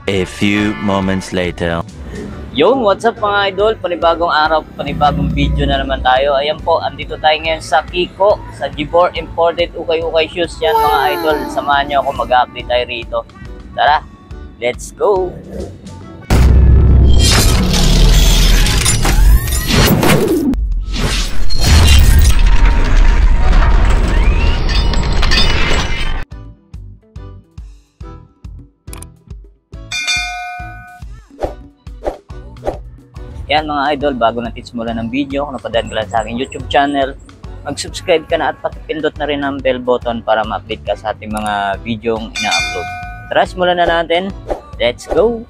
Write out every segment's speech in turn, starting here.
A few moments later. Yung what's up mga idol, panibagong araw, panibagong video na naman tayo. Ayan po, andito tayo ngayon sa Kiko, sa Gibor Imported Ukay-Ukay Shoes. Yan mga idol, samahan nyo ako, mag-update tayo rito. Tara, let's go! Yan mga idol, bago natin simulan ng video, kung napadaan ka lang sa aking YouTube channel, mag-subscribe ka na at pakipindot na rin ang bell button para ma-update ka sa ating mga videong ina-upload. Tara, simulan na natin. Let's go!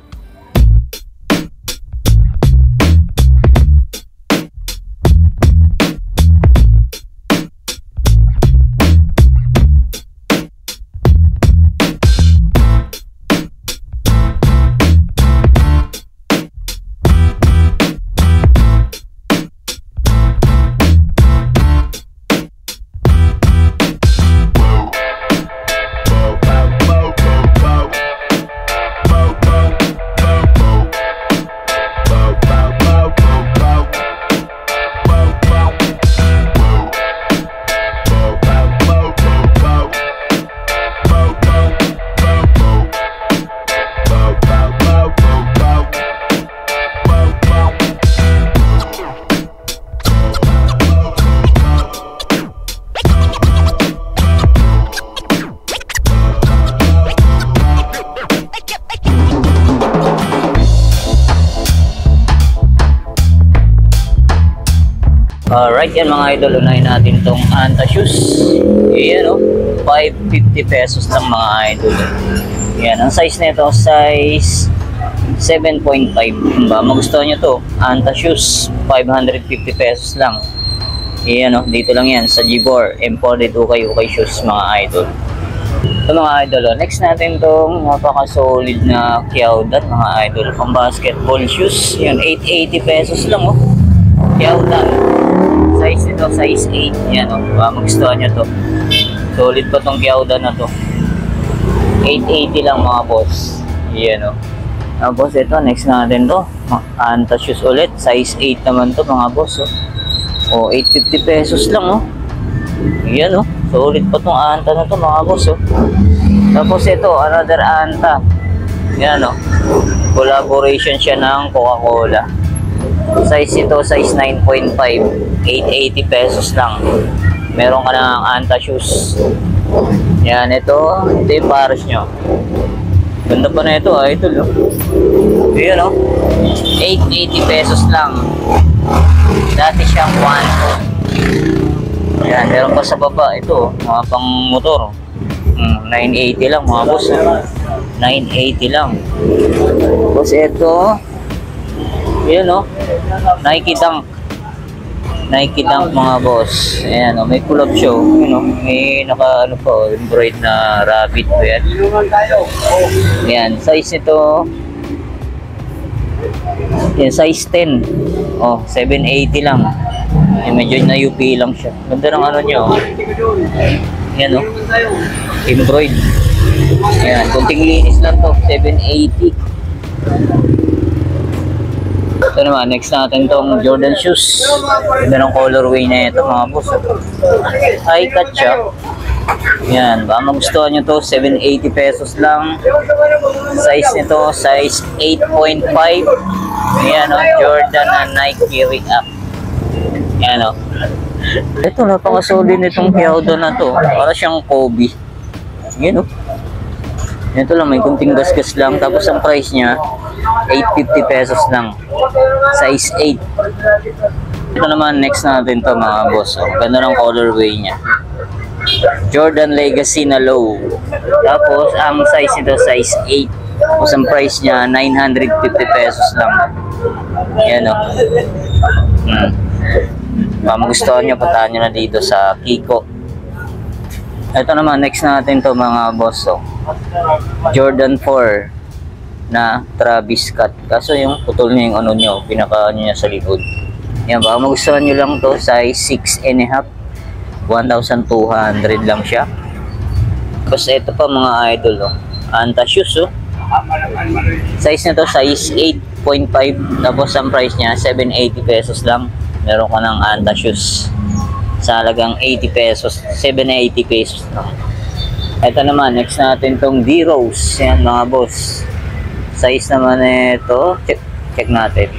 Alright, yan mga idol, unahin natin itong Anta shoes. Yan o, 550 pesos lang mga idol. Yan, ang size nito, size 7.5. Kung ba magustuhan nyo to, Anta shoes, 550 pesos lang. Yan o, dito lang yan sa Gibor Imported Ukay-Ukay Shoes mga idol. Ito mga idol, next natin itong napaka-solid na Kiaudan mga idol, pang basketball shoes. Yan, 880 pesos lang o, Kiaudan. Size nito, size 8. Yan o, magustuhan nyo to. Solid pa tong Kiaudan na to. 880 lang mga boss. Yan o. Tapos ito, next natin to, Anta shoes ulit. Size 8 naman to mga boss o. 850 pesos lang o. Yan o, solid pa tong Anta na to mga boss o. Tapos ito, another Anta. Yan o, collaboration siya ng Coca-Cola. Size ito, size 9.5, 880 pesos lang. Meron ka ng Anta shoes. Yan, ito yung pares nyo. Ganda pa na ito, idol. Yun, 880 pesos lang. Dati siyang 1. Yan, meron pa sa baba. Ito, mga pang motor. 980 lang mga boss. 980 lang. Tapos ito, yun Nike Dunk. Nike Dunk mga boss. Ayan may collab show. May naka embroid na rabbit po yan. Ayan, size nito. Yan, size 10. 780 lang. Medyo na UP lang siya. Ganda ng nyo. Ayan embroid. Ayan, kunting linis lang to. 780. Ito naman, next natin itong Jordan shoes. Ganda ng colorway na ito mga boss. High cut siya. Yan, baka magustuhan nyo to, 780 pesos lang. Size nito, size 8.5. Yan Jordan na Nike React. Yan Ito, napakasolid nitong Kiaudan na to. Para siyang Kobe. Yan Ito lang, may kunting gasgas lang. Tapos ang price niya, 850 pesos lang. Size 8. Ito naman, next natin to mga boss. Oh. Ganda ng colorway niya. Jordan Legacy na low. Tapos, ang size nito, size 8. Tapos, ang price niya, 950 pesos lang. Yan o. Magustuhan nyo, puntahan nyo na dito sa Kiko. Ito naman, next natin to mga boss. Oh. Jordan 4 na Travis Scott. Kaso yung putol niya yung ano nyo, pinaka niya sa likod. Yan, baka magustuhan nyo lang to, size 6.5. 1,200 lang siya. Tapos ito pa mga idol, oh. Anta shoes, oh. Size nito, size 8.5. Tapos ang price niya, 780 pesos lang. Meron ka ng Anta shoes. Sa halagang 80 pesos, 780 pesos lang. Ito naman, next natin tong D-Rose. Yan mga boss. Size naman ito, check natin.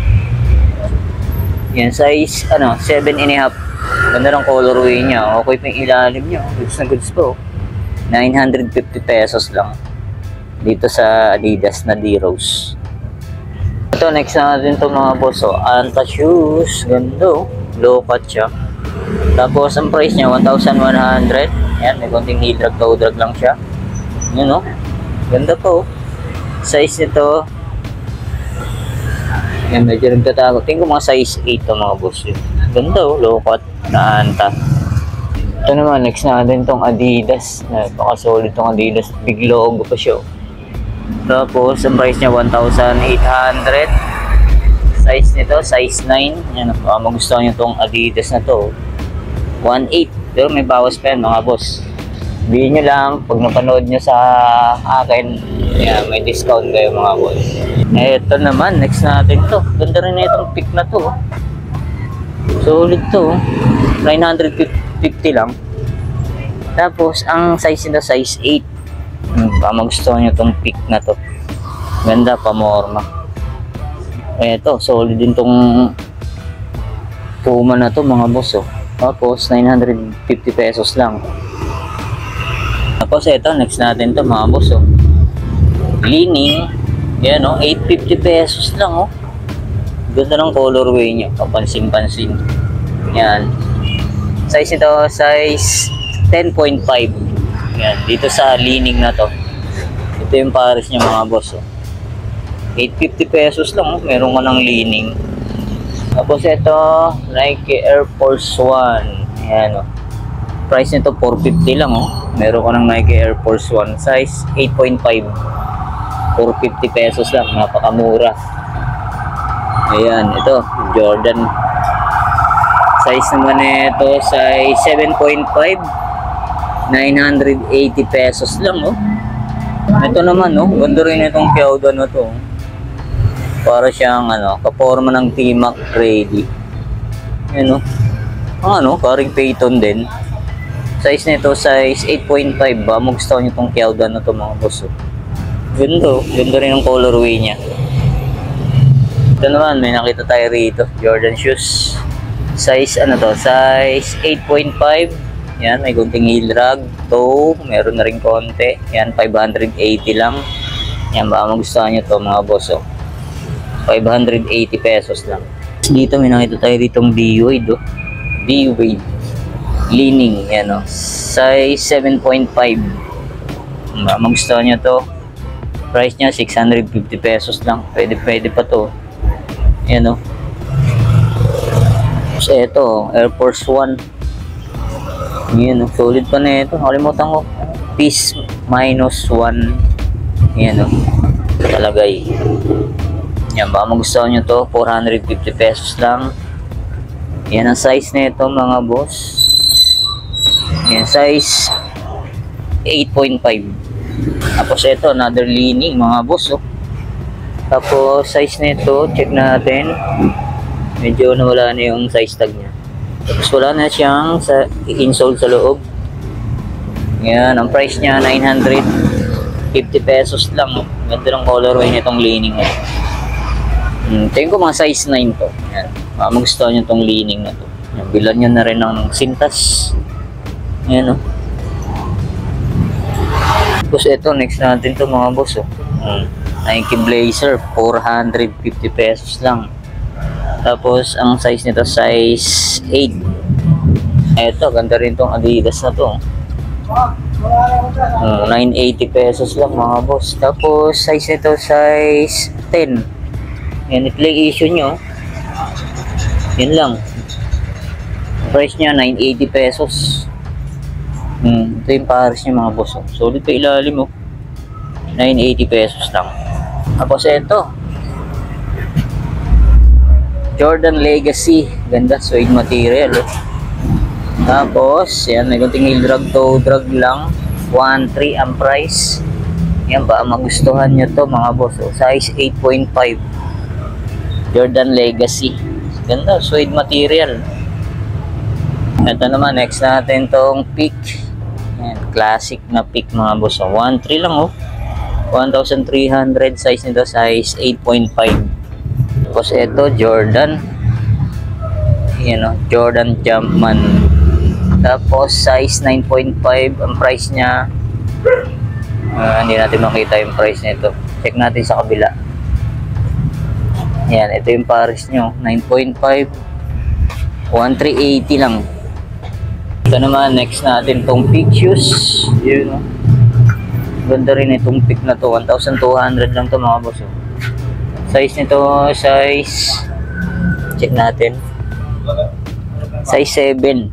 Yan, size, 7.5. Ganda ng colorway niya. Okay pa yung ilalim niya. Goods na goods po. 950 pesos lang. Dito sa Adidas na D-Rose. Ito, next natin ito mga boss. Oh. Anta shoes. Ganda. Low cut siya. Tapos, ang price niya, 1,100. Yan, may konting heel drag, toe drag lang siya. Yun, oh. Ganda po. Size nito, yan, medyo nagtatago. Tingin ko mga size 8 to mga boss. Yun. Ganda, oh. Low cut na Anta. Ito naman, next natin itong Adidas. Napaka-solid itong Adidas. Big logo pa siya. Tapos, ang price niya 1,800. Size nito, size 9. Yan, magustuhan nyo itong Adidas na to. 1,800. Pero may bawas pa yan mga boss. Sabihin nyo lang, pag napanood nyo sa akin, yan, may discount kayo mga boss. Ito naman, next natin to. Ganda rin na itong pick na to. Solid to. 950 lang. Tapos, ang size nito, size 8. Magustuhan nyo itong pick na to. Ganda, pamorma. Ito, solid din itong Puma na to mga boss. Oh. Tapos, 950 pesos lang. Tapos ito, next natin to mga boss. Oh. Leaning. Yan, oh, 850 pesos lang. Oh. Ganda ng colorway niya. Kapansin-pansin. Yan. Size ito, size 10.5. Yan. Dito sa leaning na to. Ito yung pares niya mga boss. Oh. 850 pesos lang. Oh. Meron ka ng leaning. Tapos ito, Nike Air Force 1. Yan, oh. Price nito 450 lang, oh. Meron ka ng Nike Air Force 1 size 8.5. 450 pesos lang, napakamura. Ayan, ito Jordan. Size naman nito size 7.5. 980 pesos lang, oh. Ito naman, oh. Ganda rin itong Kyoda na to. Para siyang kaporma ng T-Mac ready. Ayan, oh. Paring Payton din. Size nito, size 8.5 ba? Magustuhan nyo itong Kyoda na ito mga boss. Ganda, ganda rin ang colorway niya. Ito naman, may nakita tayo rito. Jordan shoes. Size, size 8.5. Yan, may kunting heel drag. Toe, meron na rin konti. Yan, 580 lang. Yan, baka magustuhan nyo ito mga boss. 580 pesos lang. Dito, may nakita tayo ditong B-Wade. B-Wade. Leaning, yan o. Size 7.5. Magustuhan nyo to. Price nya 650 pesos lang. Pwede pa to. Yan o. So ito, Air Force 1. Yan o. Solid pa na ito. Nakalimutan ko. Piece minus 1. Yan o. Talagay. Yan, baka magustuhan nyo to. 450 pesos lang. Yan ang size na ito mga boss. Yan, size 8.5. Tapos ito, another leaning mga boss. Oh. Tapos size nito, check natin. Medyo nawala na yung size tag niya. Tapos wala na siyang insole sa loob. Yan, ang price niya 950 pesos lang. Oh. Ganda ng colorway nitong leaning. Tingin ko mga size 9 to. Yan, magustuhan nyo itong leaning na to. Yan, bilan nyo na rin ng sintas. Ayan, oh. Tapos ito, next natin to mga boss. Nike Blazer, 450 pesos lang. Tapos, ang size nito, size 8. Eto, ganda rin tong Adidas na to. 980 pesos lang mga boss. Tapos, size nito, size 10. Yan, i-play issue nyo. Yan lang. Price niya, 980 pesos. Ito yung pares niya mga boss. Solid pa ilalim, 980 pesos lang. Tapos, ito. Jordan Legacy. Ganda, suede material. Tapos, yan, may kunting heel drag to drag lang. 1.3 ang price. Yan ba, magustuhan nyo to mga boss. Size 8.5. Jordan Legacy. Ganda, suede material. Ito naman, next natin tong Peak. Yan, classic na Peak mga boss. 1.3 lang 1,300. Size nito, size 8.5. Tapos ito, Jordan. Yan Jordan Jumpman. Tapos size 9.5 ang price niya. Hindi natin makita yung price nito. Check natin sa kabila. Yan, ito yung pares nyo. 9.5. 1,380 lang. Ito naman, next natin tong Peak shoes. Yun Ganda rin itong Peak na to. 1,200 lang to mga boss. Size nito, size, check natin, size 7.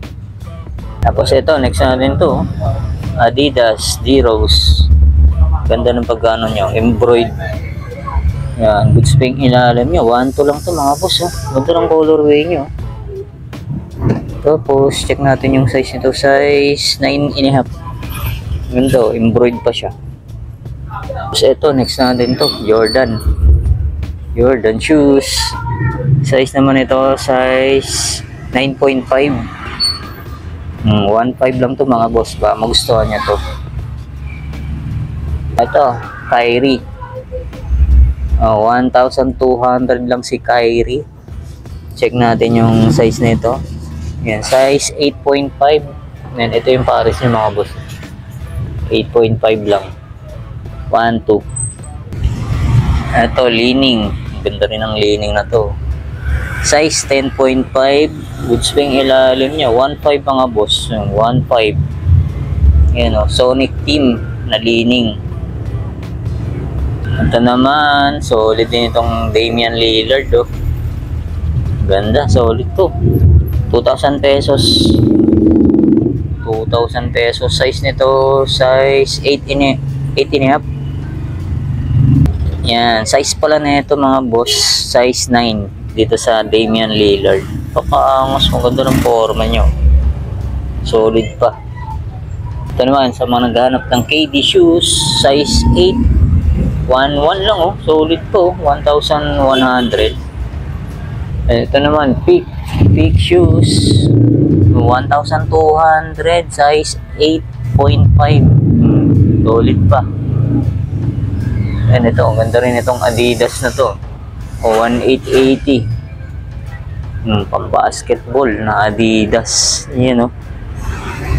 Tapos ito, next natin to, Adidas D-Rose. Ganda ng pagkano nyo, embroidered. Yan, good spring ilalim nyo. 1.2 lang to mga boss. Ganda ng colorway nyo. Tapos, check natin yung size nito, size 9.5. Ganda, embroidered pa siya. Tapos ito, next natin to, Jordan shoes. Size naman ito, size 9.5. 1.5 lang to mga boss ba. Magustuhan niya to. Ito, Kyrie. 1,200 lang si Kyrie. Check natin yung size nito. Yan, size 8.5. Yan, ito yung pares niya mga boss. 8.5 lang. 1.2. Ito, Li-Ning. Ganda rin ang Li-Ning na to. Size 10.5. Good swing ilalim niya. 1.5 mga boss. 1.5. Yan Sonic Team na Li-Ning. Ito naman, solid din itong Damian Lillard Ganda, solid to. 2,000 pesos. 2,000 pesos. Size nito, size 8.5. Yan, size pala na ito mga boss, size 9 dito sa Damian Lillard. Pakaangas, maganda ng forma nyo. Solid pa. Ito naman, sa mga naghahanap ng KD shoes, size 8. 1.1 lang solid po, 1,100. Ito naman, Peak shoes, 1,200, size 8.5. Solid pa. Ito, ang ganda rin itong Adidas na to. 1,880. Pang-basketball na Adidas. Yan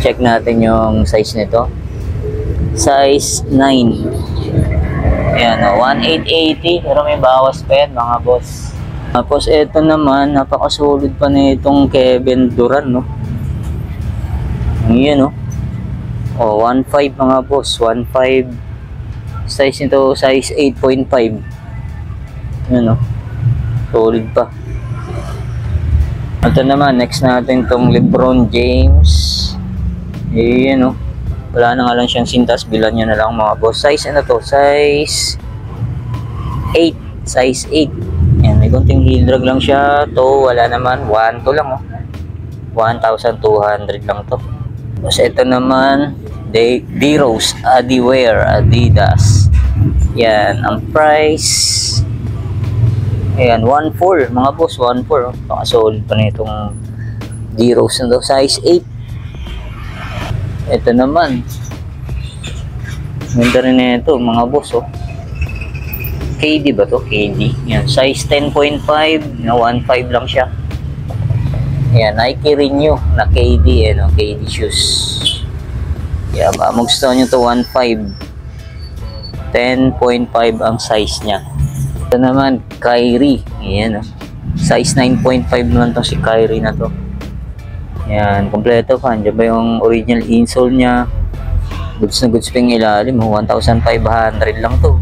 Check natin yung size nito. Size 9. Ayan 1,880. Pero may bawas pa yan mga boss. Tapos ito naman, napakasolid pa na itong Kevin Durant Yan 1.5 mga boss. 1.5. Size nito, size 8.5. Yan solid pa. Ito naman, next natin tong LeBron James. Yan wala na nga lang siyang sintas, bilan nyo na lang mga boss. Size to? Size 8. Size 8. Yan, may konting heel drag lang siya. To, wala naman. 1.2 lang 1,200 lang to. Tapos ito naman, D-Rose Adidas. Yan, ang price. Ayan, 1.4 mga boss, 1.4. Solid pa na itong D-Rose na to. Size 8. Ito naman, ganda rin na ito mga boss KD ba to? KD. Yan, size 10.5 na 1.5 lang siya. Yan, Nike Renew na KD KD shoes. Yan, magustuhan nyo to 1.5. 10.5 ang size niya. Ito naman, Kyrie. Yan Size 9.5 naman to si Kyrie na to. Yan, kompleto pa. Andiyan ba yung original insole niya? Goods na goods pa yung ilalim. 1,500 lang to.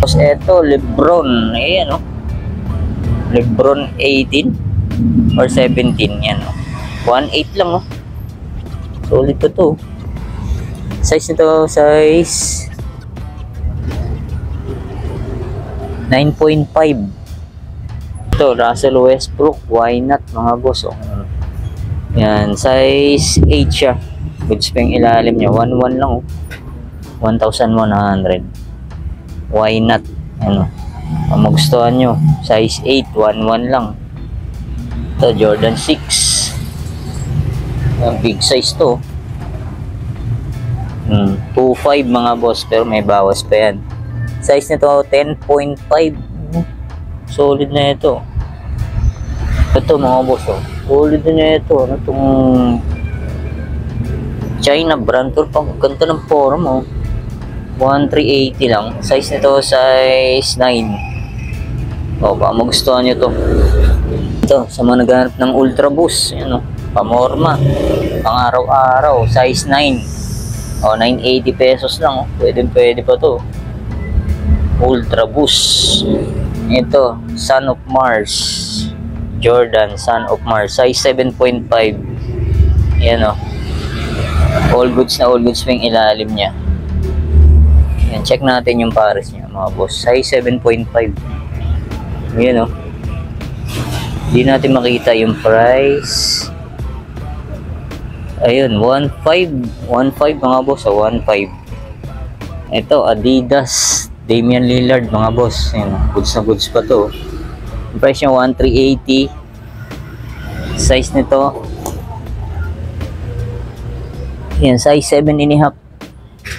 Tapos eto, Lebron. Ayan, no? Lebron 18 or 17. Yan, no? 1.8 lang, no? Solid to to. Size nito, size 9.5. Ito, Russell Westbrook. Why not, mga boss? Oh. Yan, size 8 siya. Goods pa yung ilalim niya. 1.1 lang, oh. 1,100. Why not? Ano? Kung magustuhan nyo, size 8, 1.1 lang. Ito, Jordan 6. Yan, big size to. 2.5 mga boss, pero may bawas pa yan. Size nito 10.5. Solid na ito. Ito mga boss, oh. Solid na ito. Ano itong China brand to, pang ganda ng form, oh. 1,380 lang. Size nito size 9. O, baka magustuhan nyo to. Ito, sa mga naghanap ng Ultra Boost, yan, oh. Pamorma, pang araw-araw, size 9. O, 980 pesos lang, oh. Pwede pa to. Ultra Boost. Ito, Son of Mars. Jordan, Son of Mars. Size 7.5. Yan, oh. All goods na all goods pa yung ilalim niya. Yan, check natin yung pares niya, mga boss. Size 7.5. Yan, oh. Hindi natin makita yung price. Ayun, 1.5. 1.5 mga boss, oh. 1.5. Ito, Adidas Damian Lillard, mga boss. Yan, goods na goods pa to. Yung price niya 1,380. Size nito, yan, size 7.5.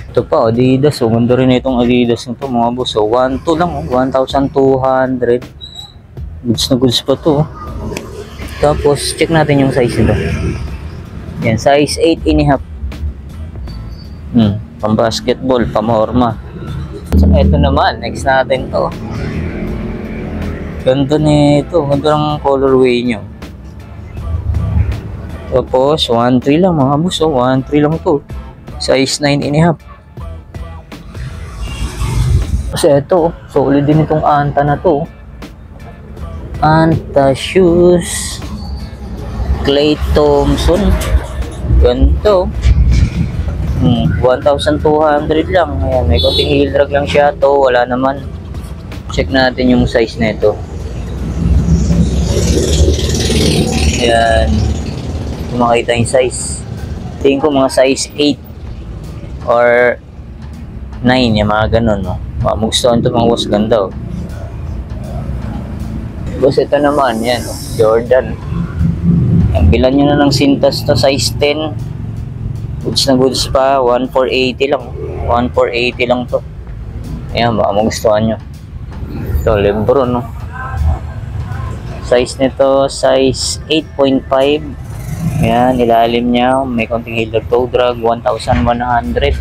Ito pa, Adidas. So, ganda rin itong Adidas nito, mga boss. So, 1.2 lang, 1,200. Goods na goods pa to. Tapos, check natin yung size nito. Yan, size 8.5. Pang basketball, pamorma. So, ito naman, next natin to. Ganda nito. Ganda ng colorway nyo. Tapos, 1.3 lang mga boss. 1.3 lang to. Size 9.5. Kasi ito, solid din itong Anta na to. Anta shoes. Klay Thompson. Ganito. 1,200 lang. Ayan, may konting heel drag lang siya to. Wala naman. Check natin yung size na ito. Ayan. Kung makita yung size, tingin ko mga size 8 or 9, yung mga ganun, no? Magustuhan ito mga boss, ganda, oh. Boss, ito naman, yan, oh. Jordan. Ang bilan nyo na ng sintas to, size 10. Goods na goods pa, 1,480 lang. 1,480 lang to. Ayan, baka magustuhan nyo. Ito, Lebron, no? Size nito, size 8.5. Ayan, ilalim niya, may konting heel toe drag, 1,100.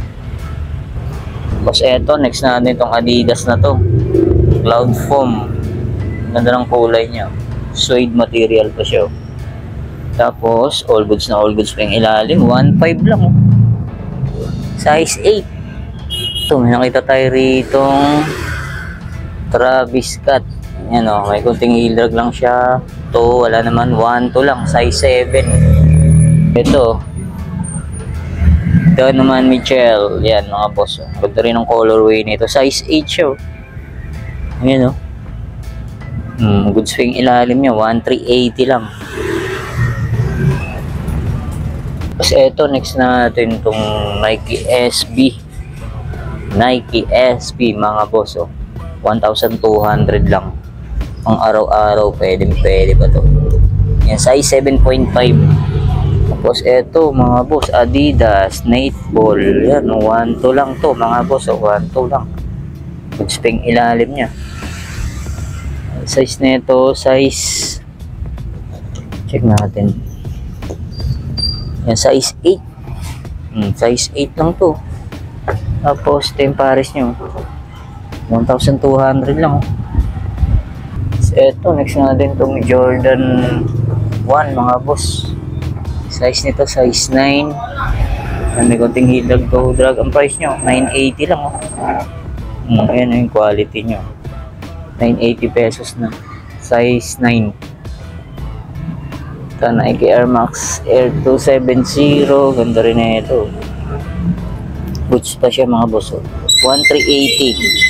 Tapos eto, next natin itong Adidas na to. Cloud foam. Ganda ng kulay niya. Suede material pa siya. Tapos, all goods na all goods pa yung ilalim. 1.5 lang, oh. Size 8. Ito, may nakita tayo ritong Travis Scott. Ayan, oh, may konting heel drag lang siya. Ito, wala naman. 1.2 lang. Size 7. Ito naman Michelle. Yan mga boss, ganda rin ang colorway nito. Size 8 siya. Ayan, oh. Goods pa yung ilalim niya. 1,380 lang. Tapos eto, next natin itong Nike SB. Nike SB mga boss, oh. 1,200 lang. Ang araw-araw, pwede pa to. Yan, size 7.5. Tapos eto mga boss, Adidas Nightball. Yan, 1.2 lang to mga boss, 1.2 lang. Goods pa yung ilalim niya. Size nito, size, check natin. Yan, size 8. Size 8 lang to. Tapos ito yung pares nyo, 1,200 lang, oh. Eto, next natin itong Jordan 1 mga boss. Size nito, size 9. May konting hilag to drag. Ang price nyo, 980 lang. Ayan yung quality nyo. 980 pesos na. Size 9. Ito, Nike Air Max Air 270. Ganda rin na ito. Boots pa siya mga boss. 1,380.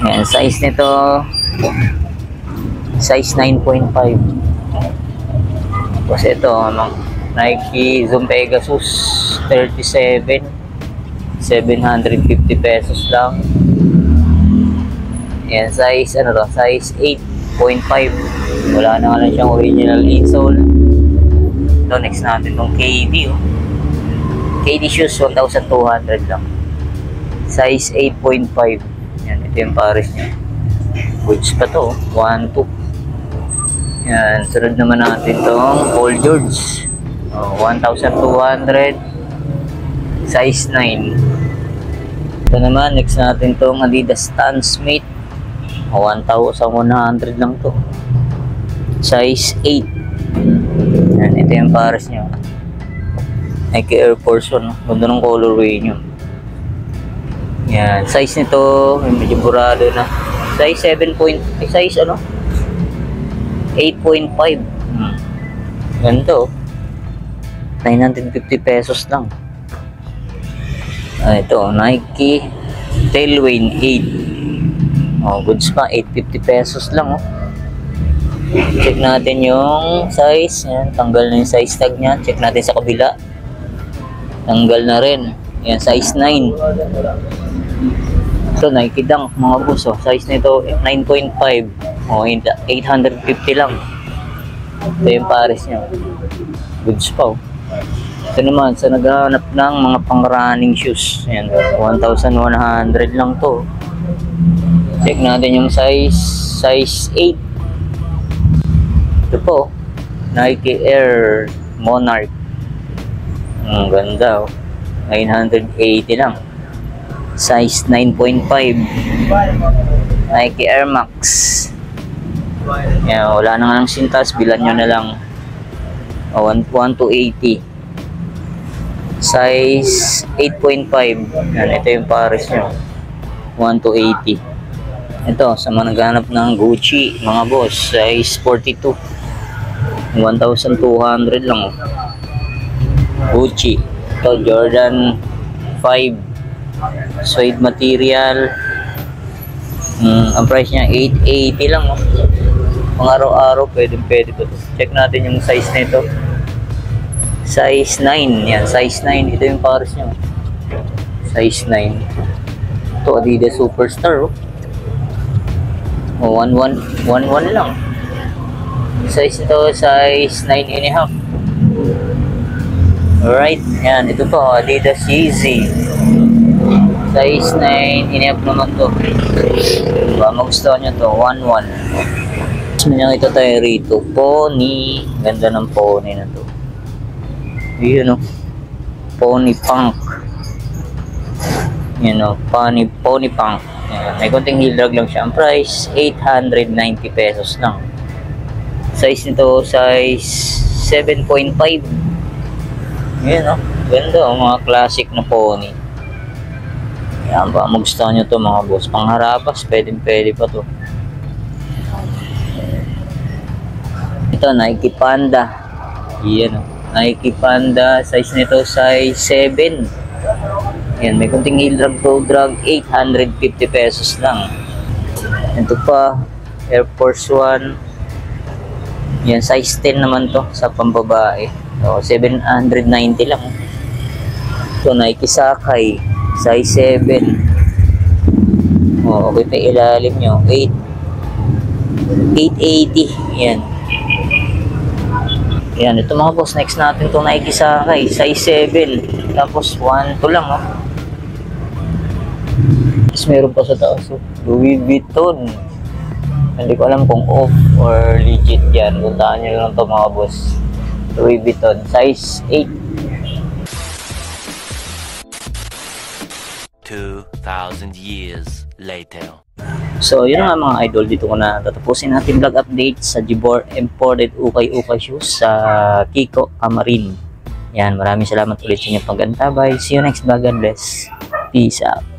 Ayan, size nito, size 9.5. Tapos ito, Nike Zoom Pegasus 37. 750 pesos lang. Ayan, size, size 8.5. Wala na nga lang siyang original insole. Ito, next natin itong KD. KD shoes, 1,200 lang. Size 8.5. Yan, ito yung pares niya. Boots pa to, 1, 2. Yan, sunod naman natin itong Paul George. 1,200. Size 9. Ito naman, next natin itong Adidas Stan Smith. 1,100 lang to. Size 8. Yan, ito yung pares niya. Nike Air Force 1. Ganda ng colorway nyo. Yan, size nito, medyo burado na. Size 8.5. Ganito. 950 pesos lang. Ito, Nike Tailwind 8. Goods pa, 850 pesos lang. Check natin yung size. Yan, tanggal na yung size tag niya. Check natin sa kabila. Tanggal na rin. Yan, size 9. Ito, Nike Dunk mga boss. Size nito 9.5. 850 lang. Ito yung pares niya. Goods pa. Ito naman, sa naghahanap ng mga pang-running shoes. Yan, 1,100 lang to. Check natin yung size 8. Ito po, Nike Air Monarch. Ang ganda, 980 lang. Size 9.5. Nike Air Max. Yan, wala na nga ng sintas, bilan nyo na lang. 1,280. Size 8.5. Yan, ito yung pares nyo. 1,280. Ito, sa mga naghanap ng Gucci, mga boss, size 42. 1,200 lang. Gucci. Ito, Jordan 5. Suede material. Ang price niya, 880 lang. Pang araw-araw, pwede pa to. Check natin yung size nito. Size 9. Yan, size 9. Ito yung pares niya. Size 9. Ito, Adidas Superstar. 1,1 lang. Size ito, size 9.5. Alright, yan. Ito po, Adidas Yeezy. Size 9.5 naman to. Diba, magustuhan nyo to, 1,1. Tapos ito tayo rito, Pony. Ganda ng Pony na to. Yun o. Pony Punk. Yun o, Pony Punk. Yan. May konting hilag lang siya. Ang price, 890 pesos lang. Size nito, size 7.5. Yan o. Ganda o, mga classic na pony. Yan ba, magustuhan nyo to mga boss. Pangharapas, pwede pa to. Ito, Nike Panda. Yan o. Nike Panda, size nito, size 7. Yan, may kunting hilag to drag, 850 pesos lang. Ito pa, Air Force 1. Yan, size 10 naman to sa pambabae. So, 790 lang. Ito, Nike Sakai, size 7. Okay pa ilalim nyo, 880. Yan. Yan, ito mga boss, next natin itong Nike Sakai, size 7. Tapos 1 to lang, Tapos meron pa sa taas, Louis Vuitton. Hindi ko alam kung off or legit yan. Puntaan nyo lang ito mga boss. Louis Vuitton, size 8. 2,000 years later. So, yun nga mga idol, dito ko na tatapusin natin vlog update sa Gibor Imported Ukay-Ukay Shoes sa Kiko Amarin. Yan, maraming salamat ulit sa inyong pag-antabay. See you next vlog. God bless. Peace out.